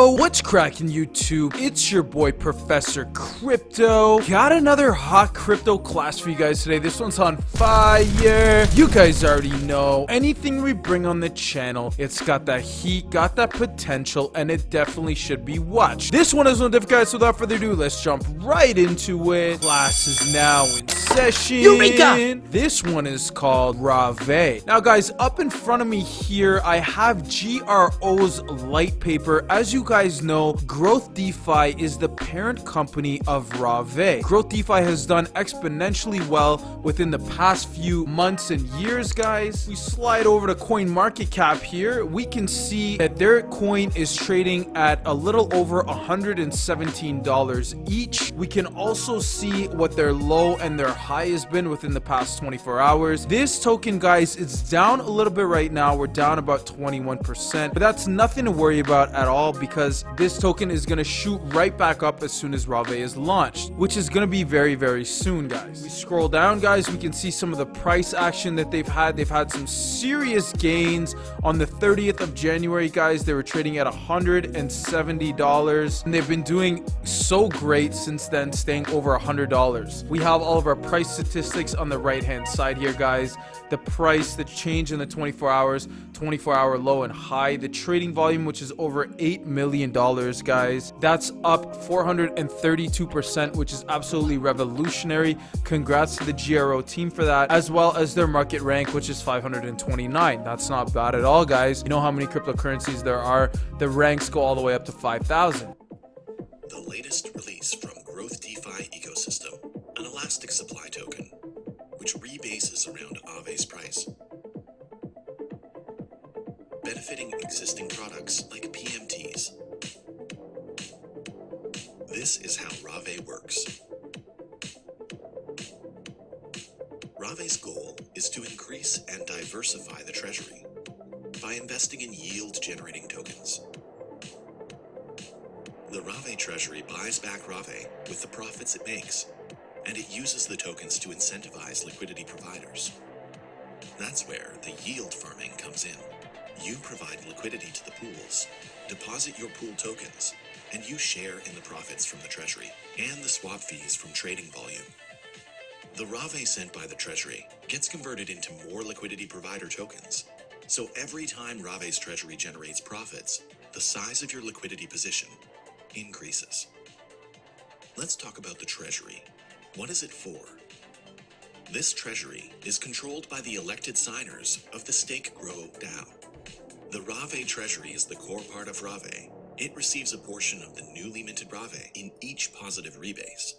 Yo, what's cracking YouTube? It's your boy Professor Crypto. Got another hot crypto class for you guys today. This one's on fire. You guys already know, anything we bring on the channel, it's got that heat, got that potential, and it definitely should be watched. This one is no different, guys, so without further ado, let's jump right into it. Class is now in session. Eureka! This one is called Raave. Now guys, up in front of me here, I have GRO's Liteapaper. As you guys know, Growth DeFi is the parent company of Raave. Growth DeFi has done exponentially well within the past few months and years, guys. We slide over to Coinmarketcap here. We can see that their coin is trading at a little over $117 each. We can also see what their low and their high has been within the past 24 hours. This token, guys, is down a little bit right now. We're down about 21%, but that's nothing to worry about at all because this token is going to shoot right back up as soon as Raave is launched, which is going to be very, very soon, guys. We scroll down, guys, we can see some of the price action that they've had. They've had some serious gains. On the 30th of January, guys, they were trading at $170, and they've been doing so great since then, staying over $100. We have all of our price statistics on the right hand side here, guys. The price, the change in the 24 hours, 24-hour low and high, the trading volume, which is over $8 million, guys. That's up 432%, which is absolutely revolutionary. Congrats to the GRO team for that, as well as their market rank, which is 529. That's not bad at all, guys. You know how many cryptocurrencies there are? The ranks go all the way up to 5,000. The latest release from Growth DeFi ecosystem, an elastic supply token, which rebases around AAVE's price, benefiting existing products like PMTs. This is how Raave works. Raave's goal is to increase and diversify the treasury by investing in yield-generating tokens. The Raave treasury buys back Raave with the profits it makes, and it uses the tokens to incentivize liquidity providers. That's where the yield farming comes in. You provide liquidity to the pools, deposit your pool tokens, and you share in the profits from the treasury and the swap fees from trading volume. The Raave sent by the treasury gets converted into more liquidity provider tokens. So every time Raave's treasury generates profits, the size of your liquidity position increases. Let's talk about the treasury. What is it for? This treasury is controlled by the elected signers of the Stake Grow DAO. The Raave treasury is the core part of Raave. It receives a portion of the newly minted Raave in each positive rebase.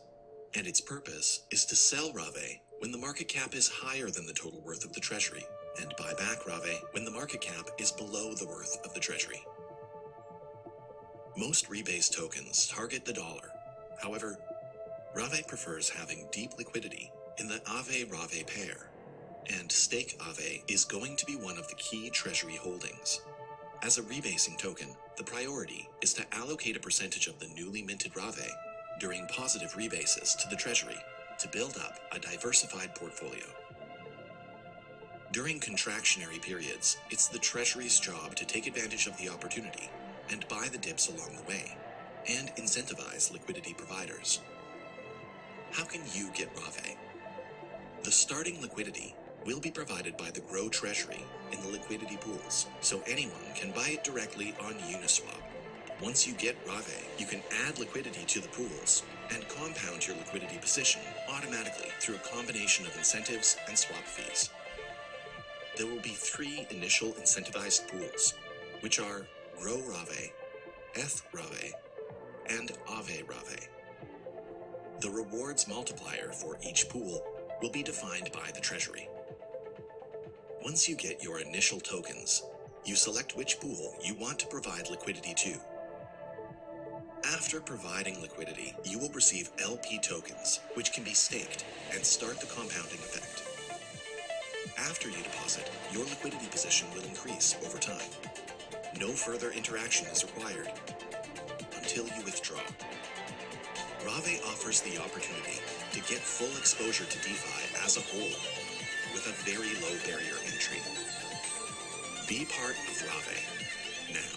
And its purpose is to sell Raave when the market cap is higher than the total worth of the treasury, and buy back Raave when the market cap is below the worth of the treasury. Most rebase tokens target the dollar. However, Raave prefers having deep liquidity in the AAVE-Raave pair, and Stake AAVE is going to be one of the key treasury holdings. As a rebasing token, the priority is to allocate a percentage of the newly minted Raave during positive rebases to the treasury to build up a diversified portfolio. During contractionary periods, it's the treasury's job to take advantage of the opportunity and buy the dips along the way, and incentivize liquidity providers. How can you get Raave? The starting liquidity will be provided by the Grow treasury in the liquidity pools, so anyone can buy it directly on Uniswap. Once you get Raave, you can add liquidity to the pools and compound your liquidity position automatically through a combination of incentives and swap fees. There will be 3 initial incentivized pools, which are Grow Raave, ETH Raave, and AAVE Raave. The rewards multiplier for each pool will be defined by the treasury. Once you get your initial tokens, you select which pool you want to provide liquidity to. After providing liquidity, you will receive LP tokens, which can be staked and start the compounding effect. After you deposit, your liquidity position will increase over time. No further interaction is required until you withdraw. Raave offers the opportunity to get full exposure to DeFi as a whole with a very low barrier entry. Be part of Raave now.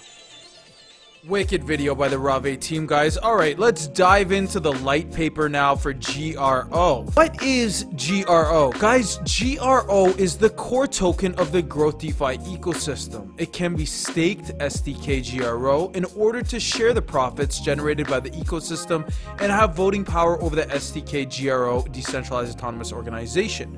Wicked video by the Raave team, guys. Alright, let's dive into the Liteapaper now for GRO. What is GRO? Guys, GRO is the core token of the Growth DeFi ecosystem. It can be staked SDK GRO in order to share the profits generated by the ecosystem and have voting power over the SDK GRO decentralized autonomous organization.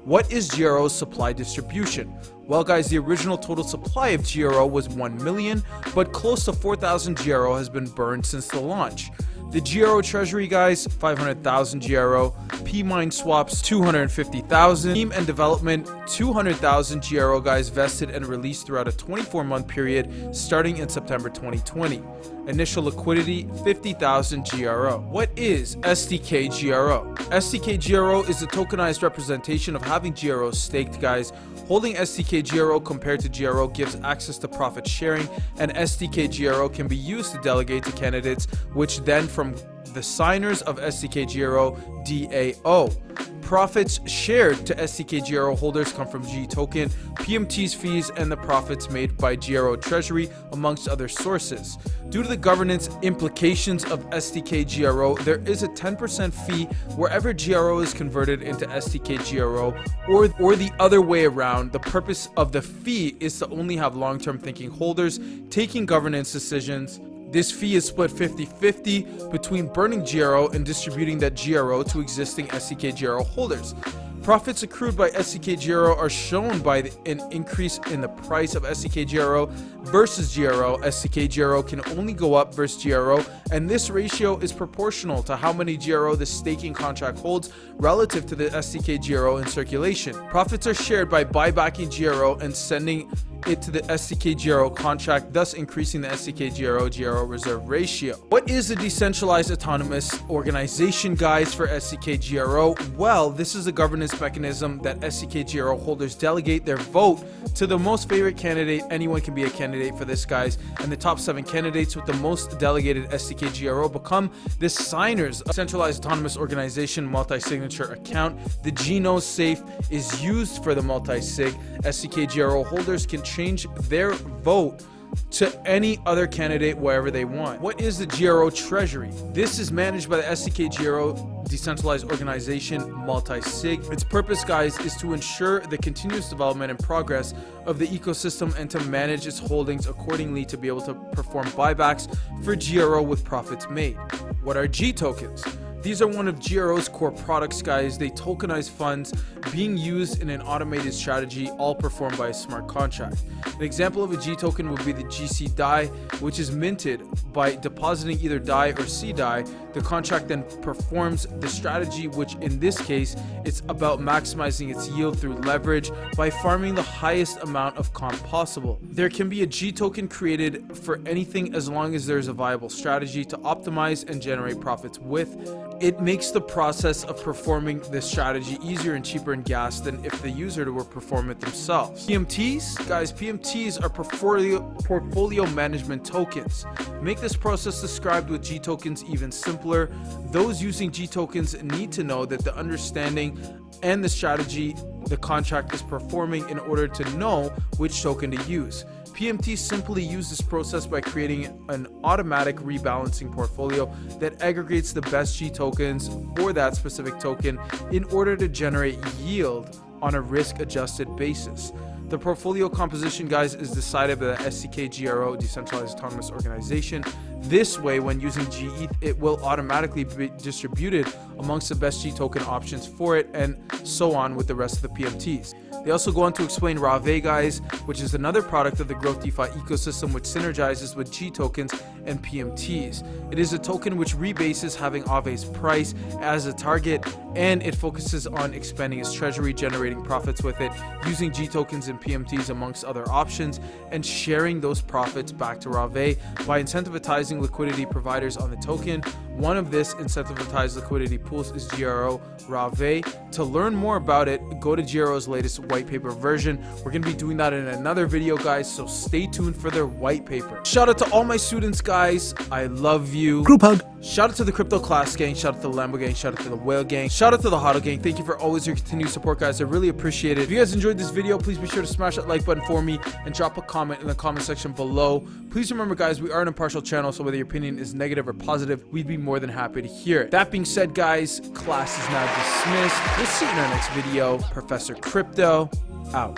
What is GRO's supply distribution? Well, guys, the original total supply of GRO was 1 million, but close to 4,000 GRO has been burned since the launch. The GRO treasury, guys, 500,000 GRO. P-mine swaps, 250,000. Team and development, 200,000 GRO, guys, vested and released throughout a 24-month period starting in September 2020. Initial liquidity, 50,000 GRO. What is SDK GRO? SDK GRO is a tokenized representation of having GRO staked, guys. Holding SDK GRO compared to GRO gives access to profit sharing, and SDK GRO can be used to delegate to candidates, which then from the signers of SDK GRO DAO. Profits shared to SDK GRO holders come from gToken, PMTs fees, and the profits made by GRO treasury, amongst other sources. Due to the governance implications of SDK GRO, there is a 10% fee wherever GRO is converted into SDK GRO, or the other way around. The purpose of the fee is to only have long-term thinking holders taking governance decisions. This fee is split 50-50 between burning GRO and distributing that GRO to existing SDK GRO holders. Profits accrued by SDK GRO are shown by an increase in the price of SDK GRO versus GRO. SDK GRO can only go up versus GRO, and this ratio is proportional to how many GRO the staking contract holds relative to the SDK GRO in circulation. Profits are shared by buybacking GRO and sending it to the SDK GRO contract, thus increasing the SDK GRO reserve ratio. What is a decentralized autonomous organization, guys, for SDK GRO? Well, this is a governance mechanism that SDK GRO holders delegate their vote to the most favorite candidate. Anyone can be a candidate for this, guys, and the top 7 candidates with the most delegated SDK GRO become the signers of centralized autonomous organization multi-signature account. The GNO safe is used for the multi-sig. SDK GRO holders can change their vote to any other candidate wherever they want. What is the GRO treasury? This is managed by the SDK GRO decentralized organization multi-sig. Its purpose, guys, is to ensure the continuous development and progress of the ecosystem and to manage its holdings accordingly to be able to perform buybacks for GRO with profits made. What are gTokens? These are one of GRO's core products, guys. They tokenize funds being used in an automated strategy, all performed by a smart contract. An example of a gToken would be the GC DAI, which is minted by depositing either DAI or CDAI. The contract then performs the strategy, which in this case, it's about maximizing its yield through leverage by farming the highest amount of comp possible. There can be a gToken created for anything as long as there's a viable strategy to optimize and generate profits with. It makes the process of performing this strategy easier and cheaper in gas than if the user were to perform it themselves. PMTs, guys, PMTs are portfolio management tokens. Make this process described with gTokens even simpler. Those using gTokens need to know that the understanding and the strategy the contract is performing in order to know which token to use. PMTs simply use this process by creating an automatic rebalancing portfolio that aggregates the best gTokens for that specific token in order to generate yield on a risk-adjusted basis. The portfolio composition, guys, is decided by the SDK GRO decentralized autonomous organization. This way, when using gETH, it will automatically be distributed amongst the best gToken options for it, and so on with the rest of the PMTs. They also go on to explain Raave, guys, which is another product of the Growth DeFi ecosystem which synergizes with gTokens and PMTs. It is a token which rebases having AAVE's price as a target, and it focuses on expanding its treasury, generating profits with it, using gTokens and PMTs amongst other options, and sharing those profits back to Raave by incentivizing liquidity providers on the token. One of this incentivized liquidity pools is GRO Raave. To learn more about it, go to GRO's latest white paper version. We're going to be doing that in another video, guys, so stay tuned for their white paper. Shout out to all my students, guys. I love you. Group hug. Shout out to the Crypto Class gang, shout out to the Lambo gang, shout out to the Whale gang, shout out to the Hodl gang. Thank you for always your continued support, guys. I really appreciate it. If you guys enjoyed this video, please be sure to smash that like button for me and drop a comment in the comment section below. Please remember, guys, we are an impartial channel, so whether your opinion is negative or positive, we'd be more than happy to hear it. That being said, guys, class is now dismissed. We'll see you in our next video. Professor Crypto out.